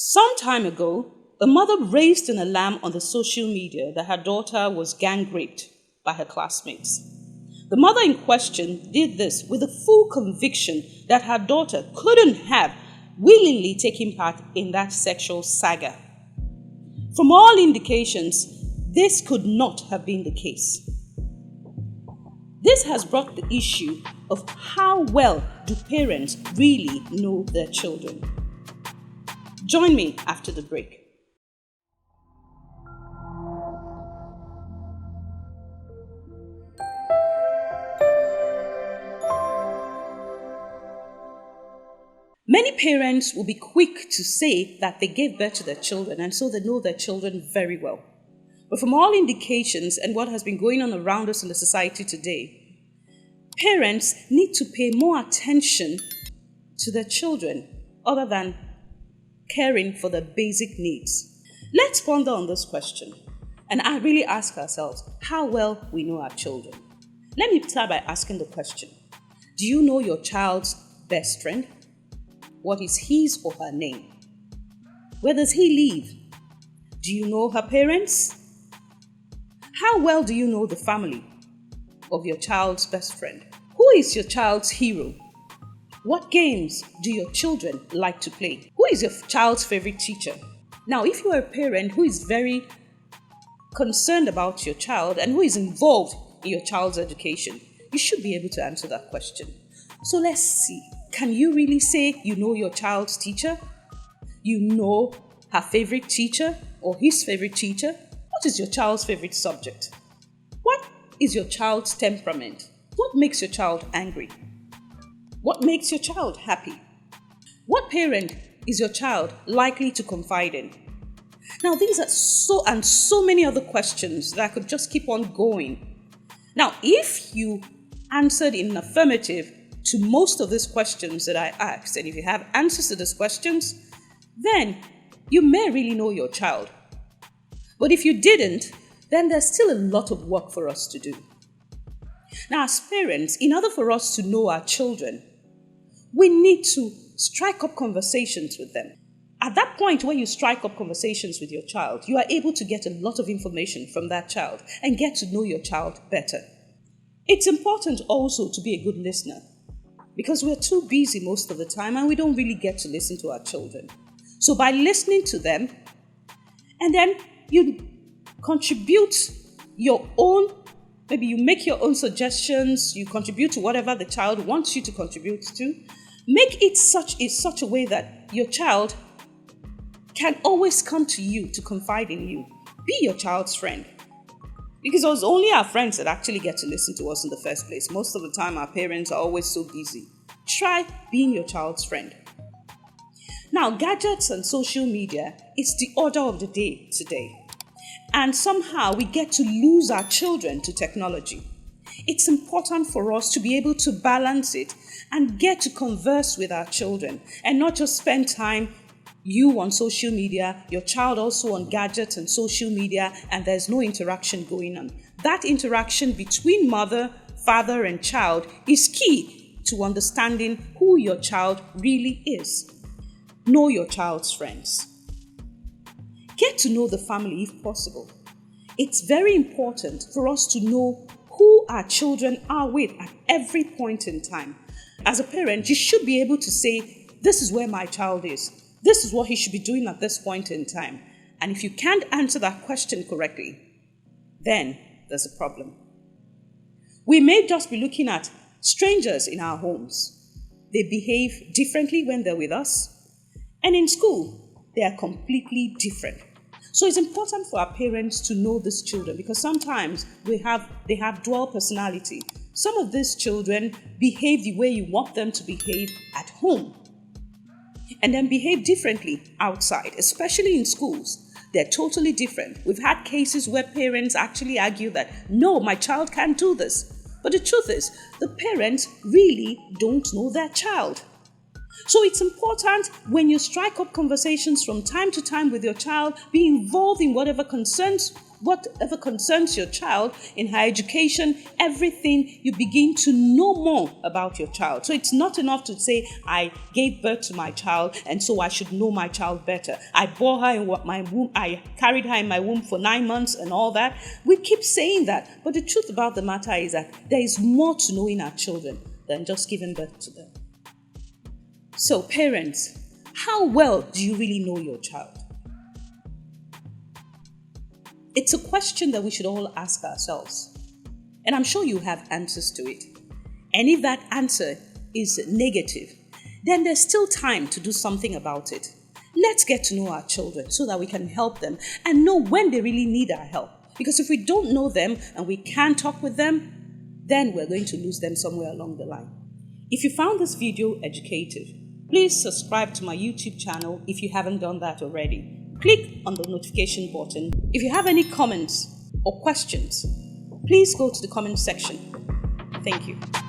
Some time ago, a mother raised an alarm on the social media that her daughter was gang raped by her classmates. The mother in question did this with the full conviction that her daughter couldn't have willingly taken part in that sexual saga. From all indications, this could not have been the case. This has brought the issue of how well do parents really know their children. Join me after the break. Many parents will be quick to say that they gave birth to their children and so they know their children very well. But from all indications and what has been going on around us in the society today, parents need to pay more attention to their children other than caring for their basic needs. Let's ponder on this question and really ask ourselves how well we know our children. Let me start by asking the question, do you know your child's best friend? What is his or her name? Where does he live? Do you know her parents? How well do you know the family of your child's best friend? Who is your child's hero? What games do your children like to play? Who is your child's favorite teacher? Now, if you are a parent who is very concerned about your child and who is involved in your child's education, you should be able to answer that question. So let's see. Can you really say you know your child's teacher? You know her favorite teacher or his favorite teacher? What is your child's favorite subject? What is your child's temperament? What makes your child angry? What makes your child happy? What parent is your child likely to confide in? Now, these are so many other questions that I could just keep on going. Now, if you answered in affirmative to most of these questions that I asked, and if you have answers to these questions, then you may really know your child. But if you didn't, then there's still a lot of work for us to do. Now, as parents, in order for us to know our children, we need to strike up conversations with them. At that point where you strike up conversations with your child, you are able to get a lot of information from that child and get to know your child better. It's important also to be a good listener because we're too busy most of the time and we don't really get to listen to our children. So by listening to them, and then you contribute your own, maybe you make your own suggestions, you contribute to whatever the child wants you to contribute to, make it such a way that your child can always come to you to confide in you. Be your child's friend. Because it was only our friends that actually get to listen to us in the first place. Most of the time, our parents are always so busy. Try being your child's friend. Now, gadgets and social media is the order of the day today. And somehow we get to lose our children to technology. It's important for us to be able to balance it and get to converse with our children and not just spend time you on social media, your child also on gadgets and social media, and there's no interaction going on. That interaction between mother, father, and child is key to understanding who your child really is. Know your child's friends. Get to know the family if possible. It's very important for us to know who our children are with at every point in time. As a parent, you should be able to say, this is where my child is. This is what he should be doing at this point in time. And if you can't answer that question correctly, then there's a problem. We may just be looking at strangers in our homes. They behave differently when they're with us. And in school, they are completely different. So it's important for our parents to know these children because sometimes they have dual personality. Some of these children behave the way you want them to behave at home and then behave differently outside, especially in schools. They're totally different. We've had cases where parents actually argue that, no, my child can't do this. But the truth is, the parents really don't know their child. So it's important when you strike up conversations from time to time with your child, be involved in whatever concerns whatever concerns your child, in her education, everything, you begin to know more about your child. So it's not enough to say, I gave birth to my child, and so I should know my child better. I bore her in my womb, I carried her in my womb for 9 months and all that. We keep saying that, but the truth about the matter is that there is more to knowing our children than just giving birth to them. So parents, how well do you really know your child? It's a question that we should all ask ourselves. And I'm sure you have answers to it. And if that answer is negative, then there's still time to do something about it. Let's get to know our children so that we can help them and know when they really need our help. Because if we don't know them and we can't talk with them, then we're going to lose them somewhere along the line. If you found this video educative, please subscribe to my YouTube channel if you haven't done that already. Click on the notification button. If you have any comments or questions, please go to the comment section. Thank you.